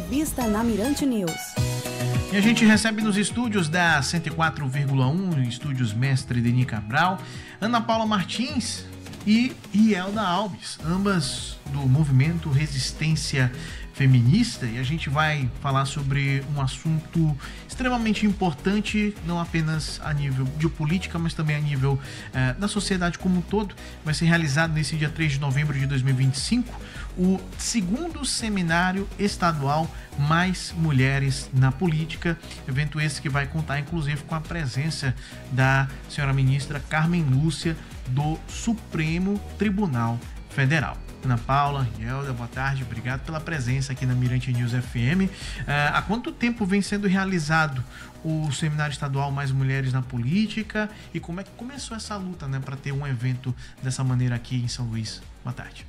Entrevista na Mirante News. E a gente recebe nos estúdios da 104,1, estúdios Mestre Denis Cabral, Ana Paula Martins e Rielda Alves, ambas do movimento Resistência Feminista, e a gente vai falar sobre um assunto extremamente importante, não apenas a nível de política, mas também a nível da sociedade como um todo. Vai ser realizado nesse dia 3 de novembro de 2025 o segundo seminário estadual Mais Mulheres na Política, evento esse que vai contar inclusive com a presença da senhora ministra Carmen Lúcia do Supremo Tribunal Federal. Ana Paula, Rielda, boa tarde, obrigado pela presença aqui na Mirante News FM. Há quanto tempo vem sendo realizado o Seminário Estadual Mais Mulheres na Política e como é que começou essa luta, né, para ter um evento dessa maneira aqui em São Luís? Boa tarde.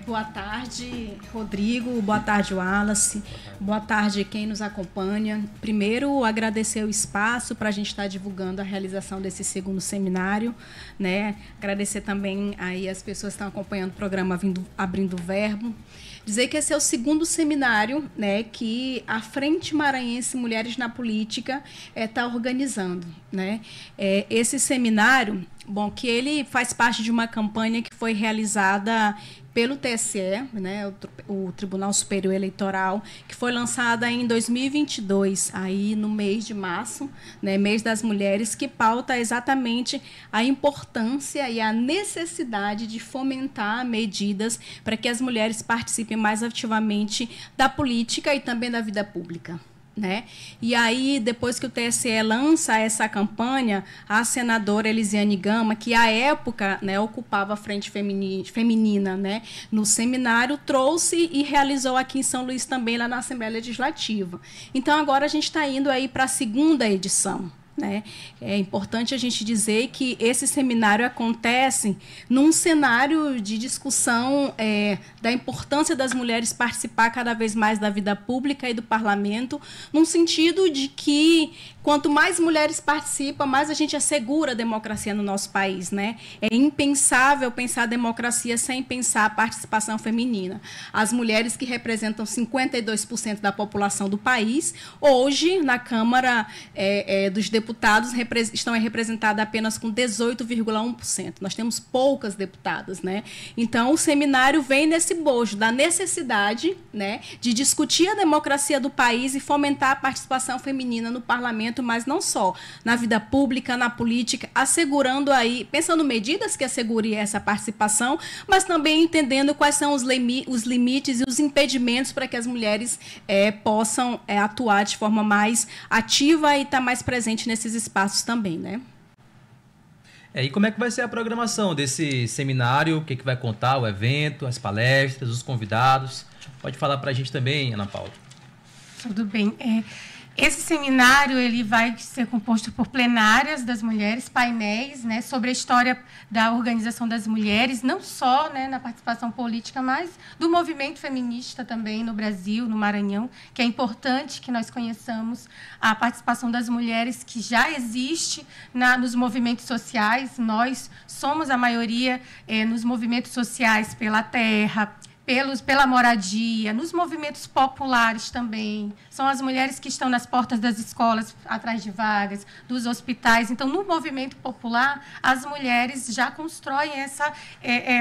Boa tarde, Rodrigo. Boa tarde, Wallace. Boa tarde, quem nos acompanha. Primeiro, agradecer o espaço para a gente estar divulgando a realização desse segundo seminário, né? Agradecer também aí as pessoas que estão acompanhando o programa Abrindo o Verbo. Dizer que esse é o segundo seminário, né, que a Frente Maranhense Mulheres na Política está organizando, né? Esse seminário, bom, que ele faz parte de uma campanha que foi realizada pelo TSE, né, o Tribunal Superior Eleitoral, que foi lançada em 2022, aí no mês de março, né, mês das mulheres, que pauta exatamente a importância e a necessidade de fomentar medidas para que as mulheres participem mais ativamente da política e também da vida pública, né? E aí, depois que o TSE lança essa campanha, a senadora Elisiane Gama, que à época, né, ocupava a frente feminina, né, no seminário, trouxe e realizou aqui em São Luís também, lá na Assembleia Legislativa. Então, agora a gente está indo aí para a segunda edição, né? É importante a gente dizer que esse seminário acontece num cenário de discussão da importância das mulheres participar cada vez mais da vida pública e do parlamento, num sentido de que quanto mais mulheres participam, mais a gente assegura a democracia no nosso país, né? É impensável pensar a democracia sem pensar a participação feminina. As mulheres que representam 52% da população do país, hoje, na Câmara dos Deputados, estão representadas apenas com 18,1%. Nós temos poucas deputadas, né? Então, o seminário vem nesse bojo da necessidade, né, de discutir a democracia do país e fomentar a participação feminina no parlamento, mas não só, na vida pública, na política, assegurando aí, pensando medidas que assegurem essa participação, mas também entendendo quais são os limites e os impedimentos para que as mulheres possam atuar de forma mais ativa e estar mais presente nesses espaços também, né? E como é que vai ser a programação desse seminário? O que vai contar, o evento, as palestras, os convidados? Pode falar para a gente também, Ana Paula. Tudo bem. Esse seminário ele vai ser composto por plenárias das mulheres, painéis, né, sobre a história da organização das mulheres, não só, né, na participação política, mas do movimento feminista também no Brasil, no Maranhão, que é importante que nós conheçamos a participação das mulheres que já existe nos movimentos sociais. Nós somos a maioria nos movimentos sociais pela terra, pela moradia, nos movimentos populares também. São as mulheres que estão nas portas das escolas, atrás de vagas, dos hospitais. Então, no movimento popular, as mulheres já constroem essa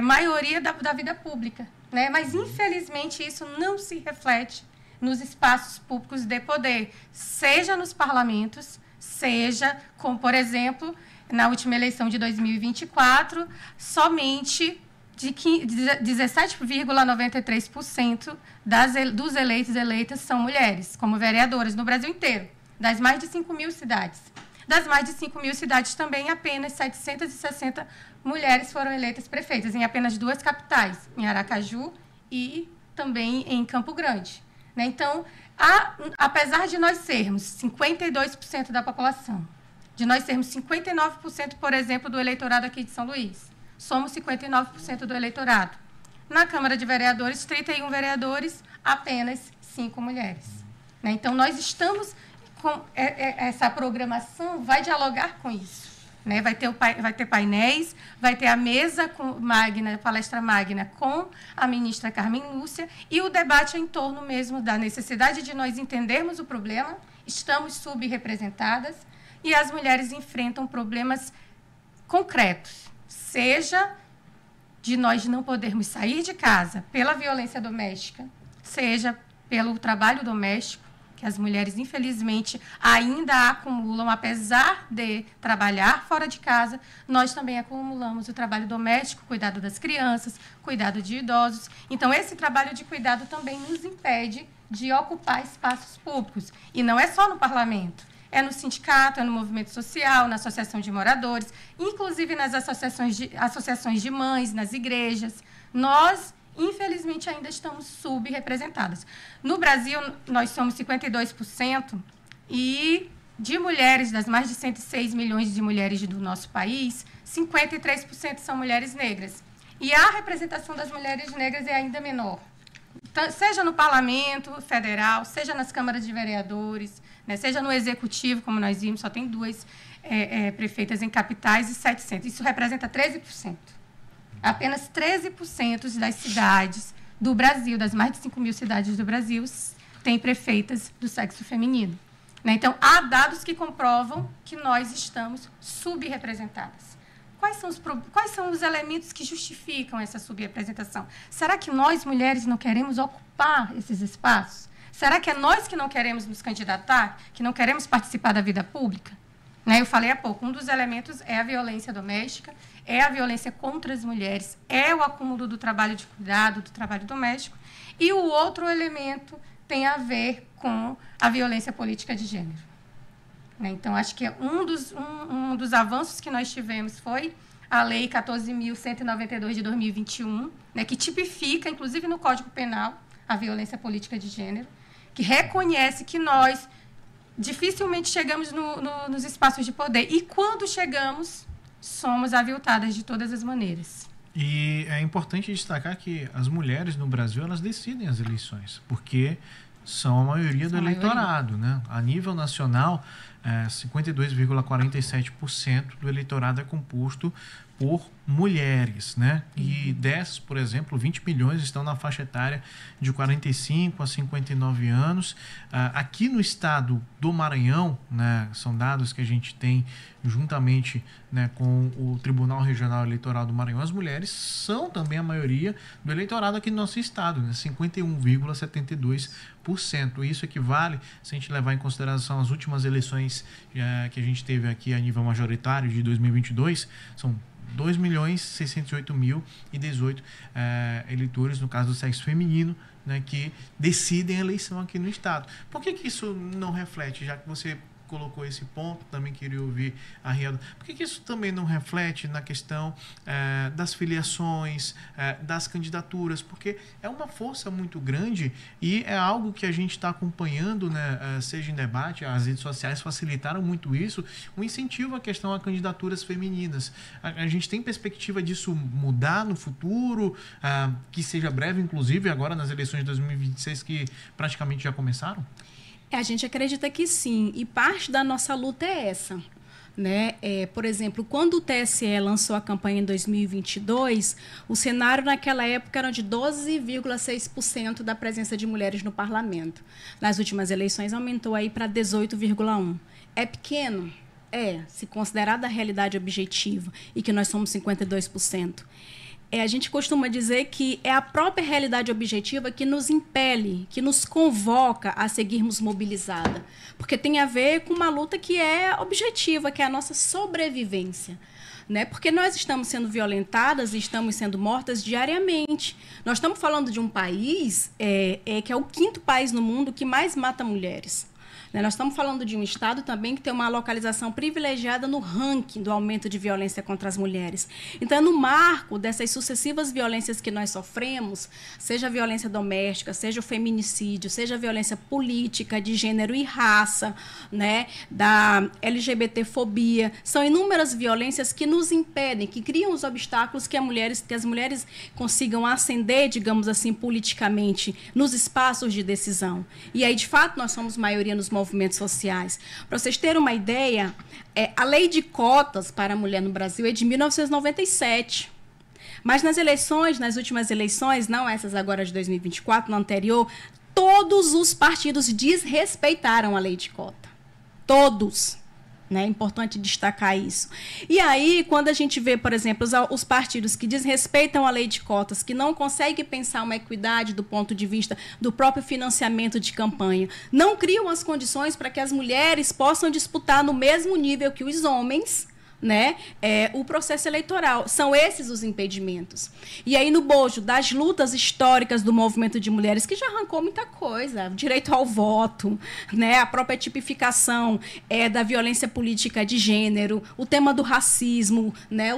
maioria da vida pública, né? Mas, infelizmente, isso não se reflete nos espaços públicos de poder, seja nos parlamentos, seja, como, por exemplo, na última eleição de 2024, somente de 17,93% dos eleitos e eleitas são mulheres, como vereadoras no Brasil inteiro, das mais de 5 mil cidades. Das mais de 5 mil cidades também, apenas 760 mulheres foram eleitas prefeitas, em apenas 2 capitais, em Aracaju e também em Campo Grande, né? Então, apesar de nós sermos 52% da população, de nós sermos 59%, por exemplo, do eleitorado aqui de São Luís, somos 59% do eleitorado. Na Câmara de Vereadores, 31 vereadores, apenas 5 mulheres, né? Então, nós estamos com essa programação, vai dialogar com isso, né? Vai ter painéis, vai ter a mesa magna, palestra magna com a ministra Carmen Lúcia, e o debate em torno mesmo da necessidade de nós entendermos o problema, estamos subrepresentadas, e as mulheres enfrentam problemas concretos, seja de nós não podermos sair de casa pela violência doméstica, seja pelo trabalho doméstico, que as mulheres, infelizmente, ainda acumulam, apesar de trabalhar fora de casa, nós também acumulamos o trabalho doméstico, cuidado das crianças, cuidado de idosos. Então, esse trabalho de cuidado também nos impede de ocupar espaços públicos. E não é só no parlamento, é no sindicato, é no movimento social, na associação de moradores, inclusive nas associações de mães, nas igrejas. Nós, infelizmente, ainda estamos subrepresentadas. No Brasil, nós somos 52%, e de mulheres, das mais de 106 milhões de mulheres do nosso país, 53% são mulheres negras. E a representação das mulheres negras é ainda menor, seja no Parlamento Federal, seja nas câmaras de vereadores, né, seja no Executivo, como nós vimos, só tem 2 prefeitas em capitais e 700. Isso representa 13%. Apenas 13% das cidades do Brasil, das mais de 5 mil cidades do Brasil, têm prefeitas do sexo feminino, né? Então, há dados que comprovam que nós estamos subrepresentadas. Quais são os elementos que justificam essa subrepresentação? Será que nós, mulheres, não queremos ocupar esses espaços? Será que é nós que não queremos nos candidatar, que não queremos participar da vida pública? Né? Eu falei há pouco, um dos elementos é a violência doméstica, é a violência contra as mulheres, é o acúmulo do trabalho de cuidado, do trabalho doméstico, e o outro elemento tem a ver com a violência política de gênero. Né? Então, acho que um dos avanços que nós tivemos foi a Lei 14.192 de 2021, né, que tipifica, inclusive no Código Penal, a violência política de gênero, que reconhece que nós dificilmente chegamos nos espaços de poder. E, quando chegamos, somos aviltadas de todas as maneiras. E é importante destacar que as mulheres no Brasil, elas decidem as eleições, porque são a maioria do eleitorado, né? A nível nacional, 52,47% do eleitorado é composto por mulheres, né? E dessas, por exemplo, 20 milhões estão na faixa etária de 45 a 59 anos. Aqui no estado do Maranhão, né, são dados que a gente tem juntamente, né, com o Tribunal Regional Eleitoral do Maranhão, as mulheres são também a maioria do eleitorado aqui no nosso estado, né, 51,72%. Isso equivale, se a gente levar em consideração as últimas eleições que a gente teve aqui a nível majoritário de 2022, são 2.608.018 eleitores, no caso do sexo feminino, né, que decidem a eleição aqui no estado. Por que isso não reflete, já que você colocou esse ponto, também queria ouvir a Rielda, por que isso também não reflete na questão das filiações, das candidaturas? Porque é uma força muito grande e é algo que a gente está acompanhando, né, seja em debate, as redes sociais facilitaram muito isso, um incentivo à questão a candidaturas femininas. A gente tem perspectiva disso mudar no futuro, que seja breve, inclusive, agora nas eleições de 2026, que praticamente já começaram? A gente acredita que sim, e parte da nossa luta é essa. Né? Por exemplo, quando o TSE lançou a campanha em 2022, o cenário naquela época era de 12,6% da presença de mulheres no parlamento. Nas últimas eleições aumentou aí para 18,1%. É pequeno? Se considerada a realidade objetiva e que nós somos 52%. A gente costuma dizer que é a própria realidade objetiva que nos impele, que nos convoca a seguirmos mobilizada. Porque tem a ver com uma luta que é objetiva, que é a nossa sobrevivência. Né? Porque nós estamos sendo violentadas e estamos sendo mortas diariamente. Nós estamos falando de um país que é o 5º país no mundo que mais mata mulheres. Nós estamos falando de um estado também que tem uma localização privilegiada no ranking do aumento de violência contra as mulheres. Então, no marco dessas sucessivas violências que nós sofremos, seja a violência doméstica, seja o feminicídio, seja a violência política, de gênero e raça, né, da LGBTfobia, são inúmeras violências que nos impedem, que criam os obstáculos que as mulheres consigam ascender, digamos assim, politicamente, nos espaços de decisão. E aí, de fato, nós somos maioria nos movimentos movimentos sociais. Para vocês terem uma ideia, a lei de cotas para a mulher no Brasil é de 1997. Mas nas últimas eleições, não essas agora de 2024, na anterior, todos os partidos desrespeitaram a lei de cota. Todos. É importante destacar isso. E aí, quando a gente vê, por exemplo, os partidos que desrespeitam a lei de cotas, que não conseguem pensar uma equidade do ponto de vista do próprio financiamento de campanha, não criam as condições para que as mulheres possam disputar no mesmo nível que os homens, né, o processo eleitoral. São esses os impedimentos. E aí, no bojo das lutas históricas do movimento de mulheres, que já arrancou muita coisa, direito ao voto, né, a própria tipificação da violência política de gênero, o tema do racismo, né,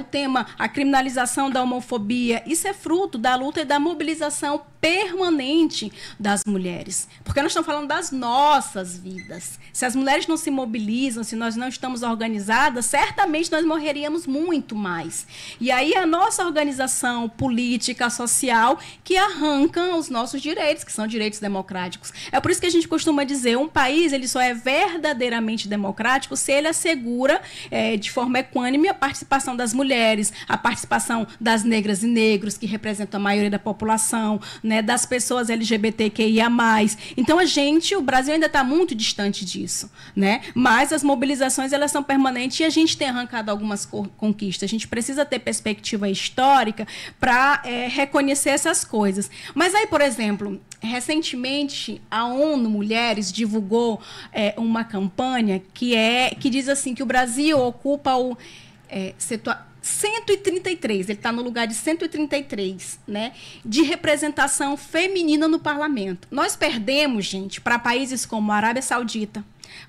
a criminalização da homofobia, isso é fruto da luta e da mobilização permanente das mulheres. Porque nós estamos falando das nossas vidas. Se as mulheres não se mobilizam, se nós não estamos organizadas, certamente nós morreríamos muito mais. E aí a nossa organização política, social, que arranca os nossos direitos, que são direitos democráticos. É por isso que a gente costuma dizer, um país ele só é verdadeiramente democrático se ele assegura de forma equânime a participação das mulheres, a participação das negras e negros, que representam a maioria da população, né, das pessoas LGBTQIA+. Então, o Brasil ainda está muito distante disso, né? Mas as mobilizações elas são permanentes e a gente tem arrancado algumas conquistas. A gente precisa ter perspectiva histórica para reconhecer essas coisas. Mas aí, por exemplo, recentemente a ONU Mulheres divulgou uma campanha que diz assim que o Brasil ocupa o setor 133, ele está no lugar de 133, né, de representação feminina no parlamento. Nós perdemos, gente, para países como a Arábia Saudita,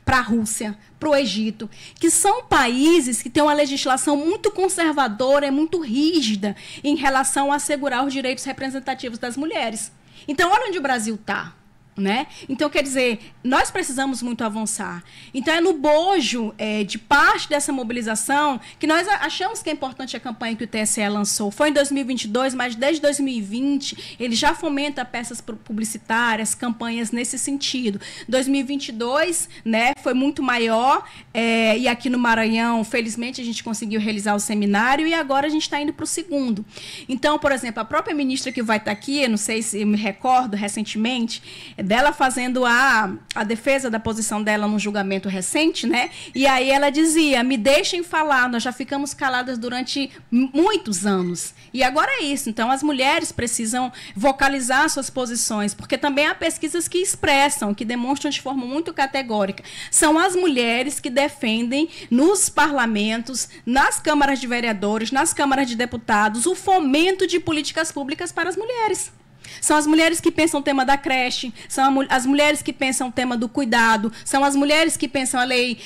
para a Rússia, para o Egito, que são países que têm uma legislação muito conservadora e muito rígida em relação a assegurar os direitos representativos das mulheres. Então, olha onde o Brasil está. Né? Então, quer dizer, nós precisamos muito avançar. Então, é no bojo de parte dessa mobilização que nós achamos que é importante a campanha que o TSE lançou. Foi em 2022, mas desde 2020 ele já fomenta peças publicitárias, campanhas nesse sentido. 2022, né, foi muito maior e aqui no Maranhão, felizmente, a gente conseguiu realizar o seminário e agora a gente está indo para o segundo. Então, por exemplo, a própria ministra que vai estar aqui, eu não sei se eu me recordo recentemente, dela fazendo a defesa da posição dela num julgamento recente, né? E aí ela dizia, me deixem falar, nós já ficamos caladas durante muitos anos. E agora é isso. Então, as mulheres precisam vocalizar suas posições, porque também há pesquisas que expressam, que demonstram de forma muito categórica. São as mulheres que defendem nos parlamentos, nas câmaras de vereadores, nas câmaras de deputados, o fomento de políticas públicas para as mulheres. São as mulheres que pensam o tema da creche, são as mulheres que pensam o tema do cuidado, são as mulheres que pensam a lei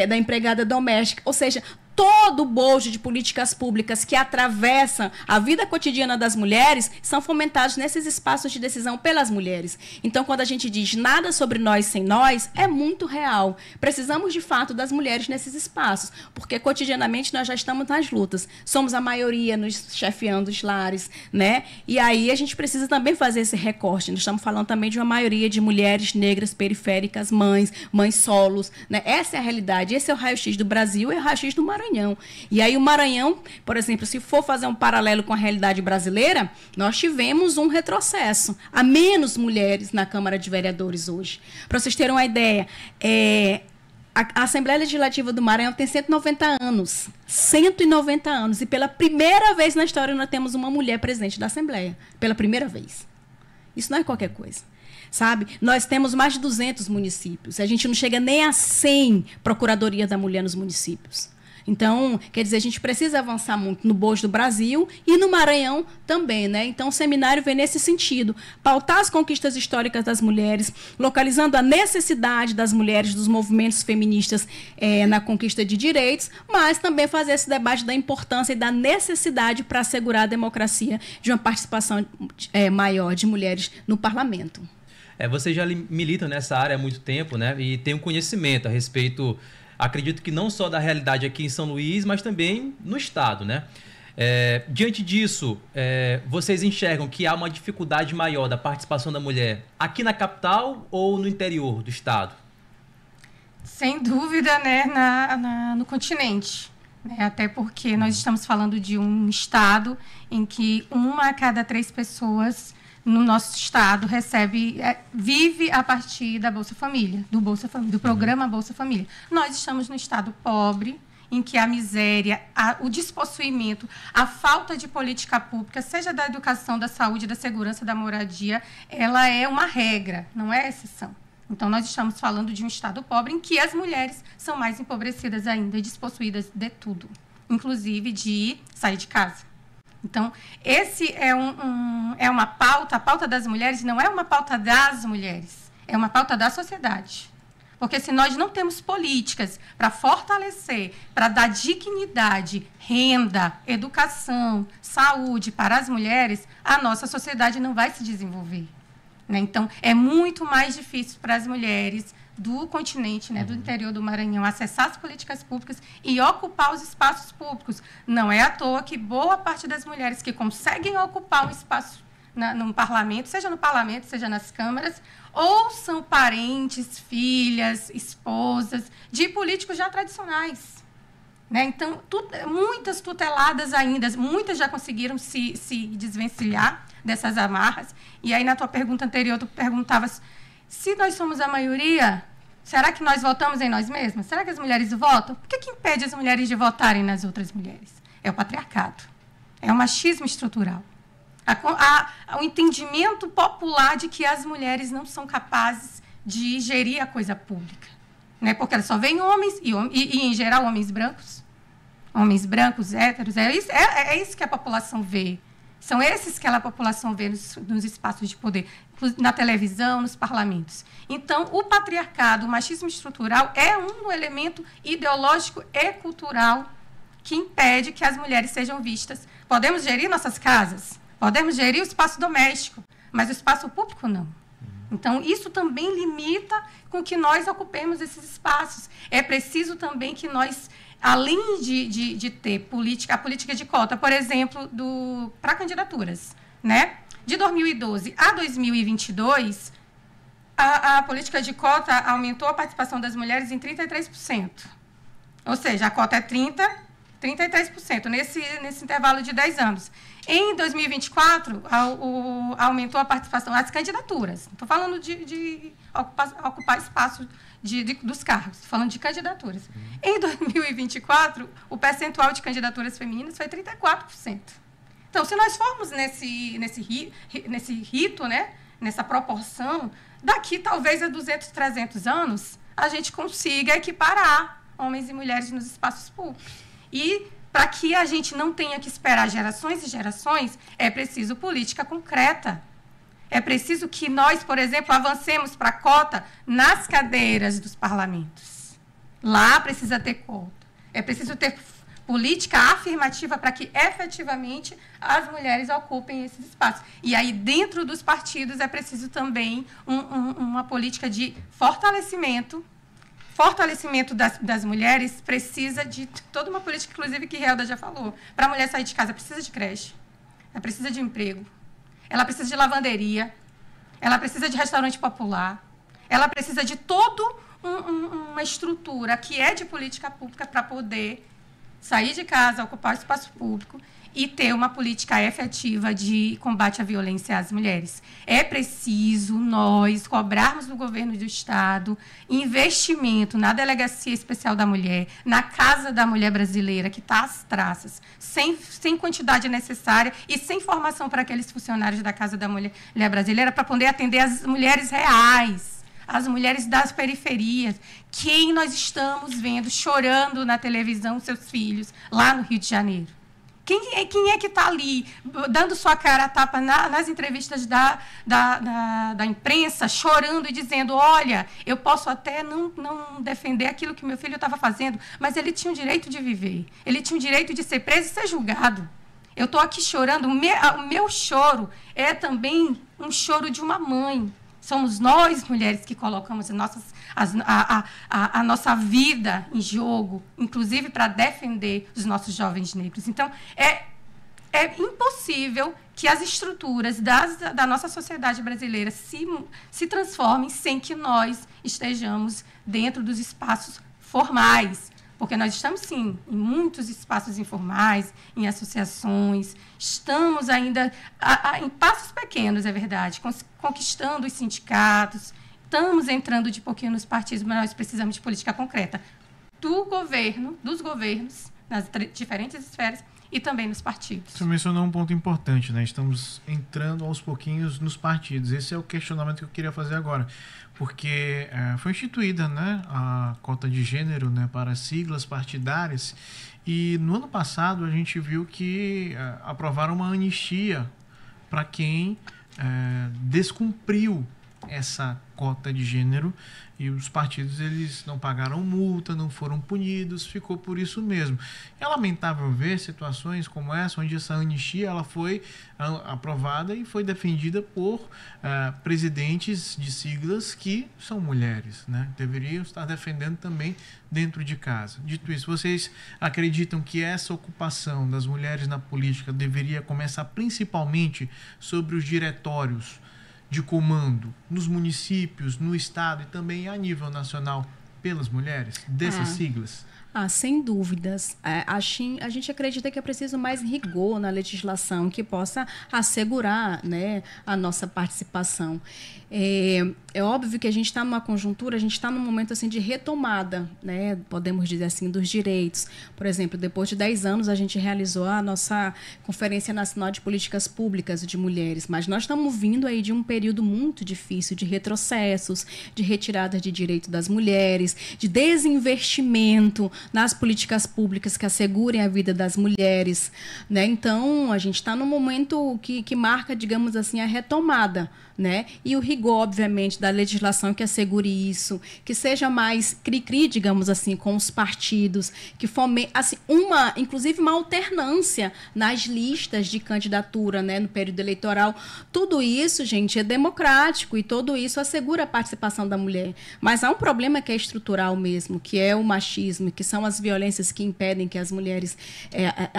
da empregada doméstica, ou seja, todo o bojo de políticas públicas que atravessam a vida cotidiana das mulheres são fomentados nesses espaços de decisão pelas mulheres. Então, quando a gente diz nada sobre nós sem nós, é muito real. Precisamos, de fato, das mulheres nesses espaços, porque cotidianamente nós já estamos nas lutas. Somos a maioria nos chefiando os lares, né? E aí a gente precisa também fazer esse recorte. Nós estamos falando também de uma maioria de mulheres negras periféricas, mães solos, né? Essa é a realidade. Esse é o raio-x do Brasil e o raio-x do Maranhão. E aí o Maranhão, por exemplo, se for fazer um paralelo com a realidade brasileira, nós tivemos um retrocesso. Há menos mulheres na Câmara de Vereadores hoje. Para vocês terem uma ideia, a Assembleia Legislativa do Maranhão tem 190 anos. 190 anos. E pela primeira vez na história nós temos uma mulher presidente da Assembleia. Pela primeira vez. Isso não é qualquer coisa. Sabe? Nós temos mais de 200 municípios. A gente não chega nem a 100 Procuradoria da Mulher nos municípios. Então, quer dizer, a gente precisa avançar muito no bojo do Brasil e no Maranhão também, né? Então, o seminário vem nesse sentido, pautar as conquistas históricas das mulheres, localizando a necessidade das mulheres, dos movimentos feministas na conquista de direitos, mas também fazer esse debate da importância e da necessidade para assegurar a democracia de uma participação maior de mulheres no parlamento. Vocês já militam nessa área há muito tempo, né? E tem um conhecimento a respeito... Acredito que não só da realidade aqui em São Luís, mas também no estado, né? Diante disso, vocês enxergam que há uma dificuldade maior da participação da mulher aqui na capital ou no interior do estado? Sem dúvida, né, no continente. Né? Até porque nós estamos falando de um estado em que 1 a cada 3 pessoas no nosso estado vive a partir da Bolsa Família, do programa Bolsa Família. Nós estamos no estado pobre, em que a miséria, o despossuimento, a falta de política pública, seja da educação, da saúde, da segurança, da moradia, ela é uma regra, não é exceção. Então, nós estamos falando de um estado pobre em que as mulheres são mais empobrecidas ainda e despossuídas de tudo, inclusive de sair de casa. Então, esse é uma pauta, a pauta das mulheres não é uma pauta das mulheres, é uma pauta da sociedade. Porque se nós não temos políticas para fortalecer, para dar dignidade, renda, educação, saúde para as mulheres, a nossa sociedade não vai se desenvolver. Né? Então, é muito mais difícil para as mulheres do continente, né, do interior do Maranhão, acessar as políticas públicas e ocupar os espaços públicos. Não é à toa que boa parte das mulheres que conseguem ocupar um espaço no parlamento, seja nas câmaras, ou são parentes, filhas, esposas de políticos já tradicionais. Né? Então, muitas tuteladas ainda, muitas já conseguiram se desvencilhar dessas amarras. E aí, na tua pergunta anterior, tu perguntavas, se nós somos a maioria, será que nós votamos em nós mesmas? Será que as mulheres votam? Por que impede as mulheres de votarem nas outras mulheres? É o patriarcado. É o machismo estrutural. O entendimento popular de que as mulheres não são capazes de gerir a coisa pública. Né? Porque elas só veem homens, e em geral, homens brancos, héteros. É isso que a população vê. São esses que a população vê nos espaços de poder, na televisão, nos parlamentos. Então, o patriarcado, o machismo estrutural, é um elemento ideológico e cultural que impede que as mulheres sejam vistas. Podemos gerir nossas casas, podemos gerir o espaço doméstico, mas o espaço público não. Então, isso também limita com que nós ocupemos esses espaços. É preciso também que nós, além de ter a política de cota, por exemplo, para candidaturas, né? De 2012 a 2022, a política de cota aumentou a participação das mulheres em 33%. Ou seja, a cota é 33% nesse intervalo de 10 anos. Em 2024, aumentou a participação das candidaturas. Estou falando de ocupar espaço dos cargos, estou falando de candidaturas. Em 2024, o percentual de candidaturas femininas foi 34%. Então, se nós formos nesse rito, né, nessa proporção, daqui talvez a 200, 300 anos, a gente consiga equiparar homens e mulheres nos espaços públicos. E para que a gente não tenha que esperar gerações e gerações, é preciso política concreta. É preciso que nós, por exemplo, avancemos para a cota nas cadeiras dos parlamentos. Lá precisa ter cota. É preciso ter política afirmativa para que, efetivamente, as mulheres ocupem esses espaços. E aí, dentro dos partidos, é preciso também uma política de fortalecimento das mulheres. Precisa de toda uma política, inclusive, que Helda já falou. Para a mulher sair de casa, precisa de creche, ela precisa de emprego, ela precisa de lavanderia, ela precisa de restaurante popular, ela precisa de toda uma estrutura que é de política pública para poder sair de casa, ocupar o espaço público e ter uma política efetiva de combate à violência às mulheres. É preciso nós cobrarmos do governo do Estado investimento na Delegacia Especial da Mulher, na Casa da Mulher Brasileira, que está às traças, sem quantidade necessária e sem formação para aqueles funcionários da Casa da Mulher Brasileira, para poder atender as mulheres reais, as mulheres das periferias, quem nós estamos vendo chorando na televisão, seus filhos, lá no Rio de Janeiro. Quem é que está ali, dando sua cara a tapa nas entrevistas da imprensa, chorando e dizendo, olha, eu posso até não defender aquilo que meu filho estava fazendo, mas ele tinha o direito de viver, ele tinha o direito de ser preso e ser julgado. Eu estou aqui chorando, o meu choro é também um choro de uma mãe. Somos nós, mulheres, que colocamos a nossa vida em jogo, inclusive para defender os nossos jovens negros. Então, é impossível que as estruturas da nossa sociedade brasileira se transformem sem que nós estejamos dentro dos espaços formais. Porque nós estamos, sim, em muitos espaços informais, em associações, estamos ainda em passos pequenos, é verdade, conquistando os sindicatos, estamos entrando de pouquinho nos partidos, mas nós precisamos de política concreta dos governos, nas diferentes esferas, e também nos partidos. Você mencionou um ponto importante, né? Estamos entrando aos pouquinhos nos partidos. Esse é o questionamento que eu queria fazer agora. Porque foi instituída, né, a cota de gênero, né, para siglas partidárias. E no ano passado a gente viu que aprovaram uma anistia para quem descumpriu essa cota de gênero, e os partidos eles não pagaram multa, não foram punidos, ficou por isso mesmo. É lamentável ver situações como essa, onde essa anistia ela foi aprovada e foi defendida por presidentes de siglas que são mulheres, né? Deveriam estar defendendo também dentro de casa. Dito isso, vocês acreditam que essa ocupação das mulheres na política deveria começar principalmente sobre os diretórios de comando nos municípios, no estado e também a nível nacional pelas mulheres dessas siglas? Sem dúvidas. A gente acredita que é preciso mais rigor na legislação que possa assegurar, né, a nossa participação. É óbvio que a gente está numa conjuntura, a gente está num momento assim, de retomada, né, podemos dizer assim, dos direitos. Por exemplo, depois de 10 anos, a gente realizou a nossa Conferência Nacional de Políticas Públicas de Mulheres, mas nós estamos vindo aí de um período muito difícil de retrocessos, de retirada de direito das mulheres, de desinvestimento nas políticas públicas que assegurem a vida das mulheres, né? Então, a gente está num momento que marca, digamos assim, a retomada, né? E o rigor, obviamente, da legislação que assegure isso, que seja mais cri-cri, digamos assim, com os partidos, que fomente, assim, inclusive uma alternância nas listas de candidatura, né, no período eleitoral. Tudo isso, gente, é democrático e tudo isso assegura a participação da mulher. Mas há um problema que é estrutural mesmo, que é o machismo, que são as violências que impedem que as mulheres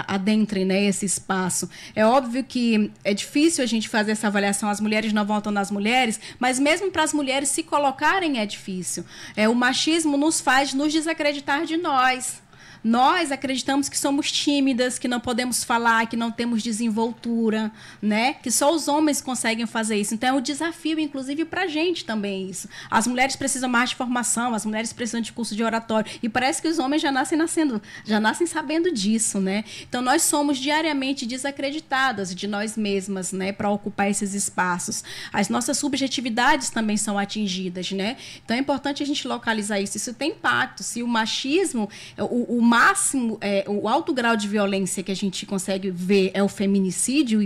adentrem, né, esse espaço. É óbvio que é difícil a gente fazer essa avaliação, as mulheres não votam nas mulheres, mas mesmo para as mulheres se colocarem é difícil. O machismo nos faz nos desacreditar de nós. Nós acreditamos que somos tímidas, que não podemos falar, que não temos desenvoltura, né? Que só os homens conseguem fazer isso. Então, é um desafio, inclusive, para a gente também isso. As mulheres precisam mais de formação, as mulheres precisam de curso de oratório. E parece que os homens já nascem sabendo disso, né? Então, nós somos diariamente desacreditadas de nós mesmas, né? Para ocupar esses espaços. As nossas subjetividades também são atingidas, né? Então, é importante a gente localizar isso. Isso tem impacto. Se o machismo, o máximo, o alto grau de violência que a gente consegue ver é o feminicídio,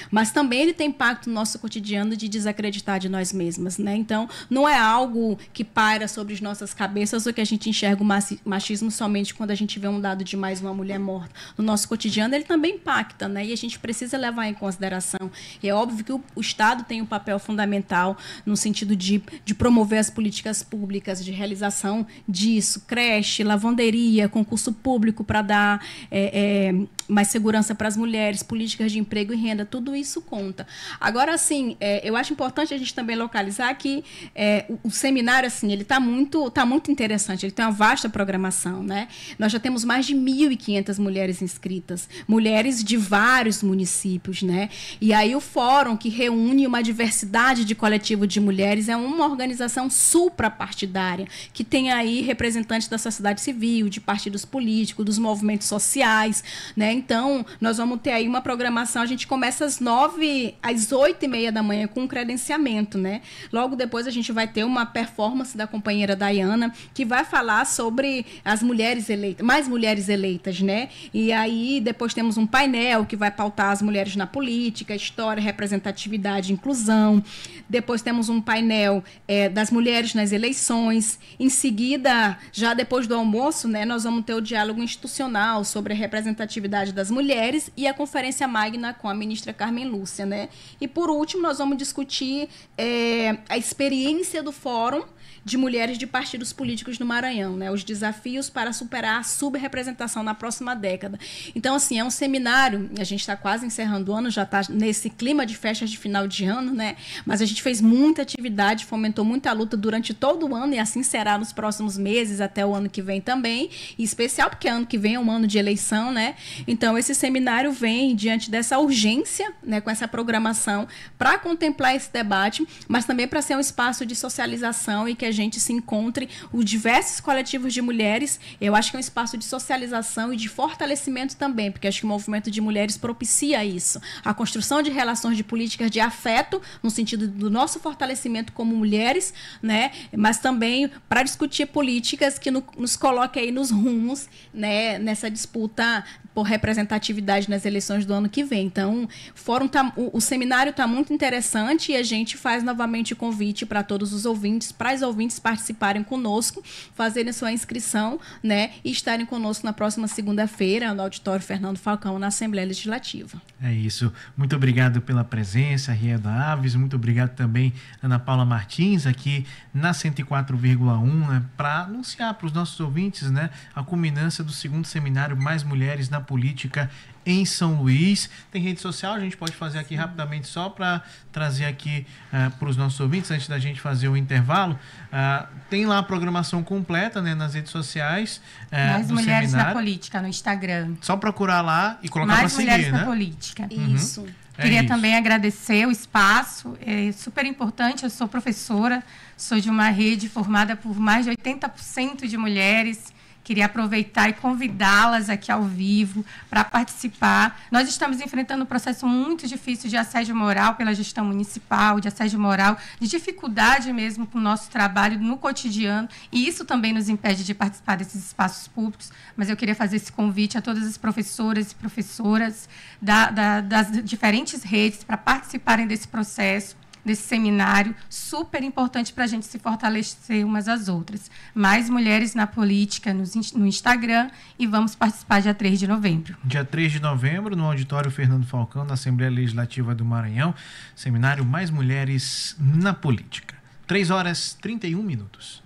mas também ele tem impacto no nosso cotidiano de desacreditar de nós mesmas, né? Então, não é algo que paira sobre as nossas cabeças ou que a gente enxerga o machismo somente quando a gente vê um dado de mais uma mulher morta. No nosso cotidiano, ele também impacta, né? E a gente precisa levar em consideração. E é óbvio que o Estado tem um papel fundamental no sentido de promover as políticas públicas, de realização disso, creche, lavanderia, concurso público para dar mais segurança para as mulheres, políticas de emprego e renda, tudo isso conta. Agora, assim, eu acho importante a gente também localizar que o seminário, assim, ele está muito interessante, ele tem uma vasta programação, né? Nós já temos mais de 1.500 mulheres inscritas, mulheres de vários municípios, né? E aí o fórum, que reúne uma diversidade de coletivo de mulheres, é uma organização suprapartidária, que tem aí representantes da sociedade civil, de partidos políticos, dos movimentos sociais, né? Então, nós vamos ter aí uma programação, a gente começa às 8h30 da manhã com um credenciamento, né? Logo depois a gente vai ter uma performance da companheira Dayana, que vai falar sobre as mulheres eleitas, mais mulheres eleitas, né? E aí depois temos um painel que vai pautar as mulheres na política, história, representatividade e inclusão. Depois temos um painel das mulheres nas eleições. Em seguida, já depois do almoço, né, nós vamos ter o diálogo institucional sobre a representatividade das mulheres e a conferência magna com a ministra Carmen Lúcia, né? E, por último, nós vamos discutir a experiência do fórum de mulheres de partidos políticos no Maranhão, né? Os desafios para superar a subrepresentação na próxima década. Então, assim, é um seminário, a gente está quase encerrando o ano, já está nesse clima de festas de final de ano, né? Mas a gente fez muita atividade, fomentou muita luta durante todo o ano e assim será nos próximos meses, até o ano que vem também, em especial porque ano que vem é um ano de eleição, né? Então, esse seminário vem diante dessa urgência, né, com essa programação, para contemplar esse debate, mas também para ser um espaço de socialização e que a gente se encontre os diversos coletivos de mulheres. Eu acho que é um espaço de socialização e de fortalecimento também, porque acho que o movimento de mulheres propicia isso. A construção de relações de políticas de afeto, no sentido do nosso fortalecimento como mulheres, né, mas também para discutir políticas que nos coloquem aí nos rumos, né, nessa disputa por representatividade nas eleições do ano que vem. Então, o seminário está muito interessante e a gente faz novamente o convite para todos os ouvintes, para os ouvintes participarem conosco, fazerem sua inscrição, né, e estarem conosco na próxima segunda-feira, no Auditório Fernando Falcão, na Assembleia Legislativa. É isso. Muito obrigado pela presença, Rieda Alves. Muito obrigado também, Ana Paula Martins, aqui na 104,1, né, para anunciar para os nossos ouvintes, né, a culminância do segundo seminário Mais Mulheres na Política em São Luís. Tem rede social, a gente pode fazer aqui rapidamente só para trazer aqui para os nossos ouvintes, antes da gente fazer o intervalo. Tem lá a programação completa, né, nas redes sociais. Mais Mulheres seminário. na Política, no Instagram. Só procurar lá e colocar para seguir, Mais Mulheres né? na Política. Isso. Queria também agradecer o espaço, é super importante. Eu sou professora, sou de uma rede formada por mais de 80% de mulheres. Queria aproveitar e convidá-las aqui ao vivo para participar. Nós estamos enfrentando um processo muito difícil de assédio moral pela gestão municipal, de assédio moral, de dificuldade mesmo com o nosso trabalho no cotidiano, e isso também nos impede de participar desses espaços públicos. Mas eu queria fazer esse convite a todas as professoras e professoras das diferentes redes para participarem desse processo, desse seminário, super importante para a gente se fortalecer umas às outras. Mais Mulheres na Política no Instagram, e vamos participar dia 3 de novembro. Dia 3 de novembro, no Auditório Fernando Falcão, na Assembleia Legislativa do Maranhão, seminário Mais Mulheres na Política. 3 horas e 31 minutos.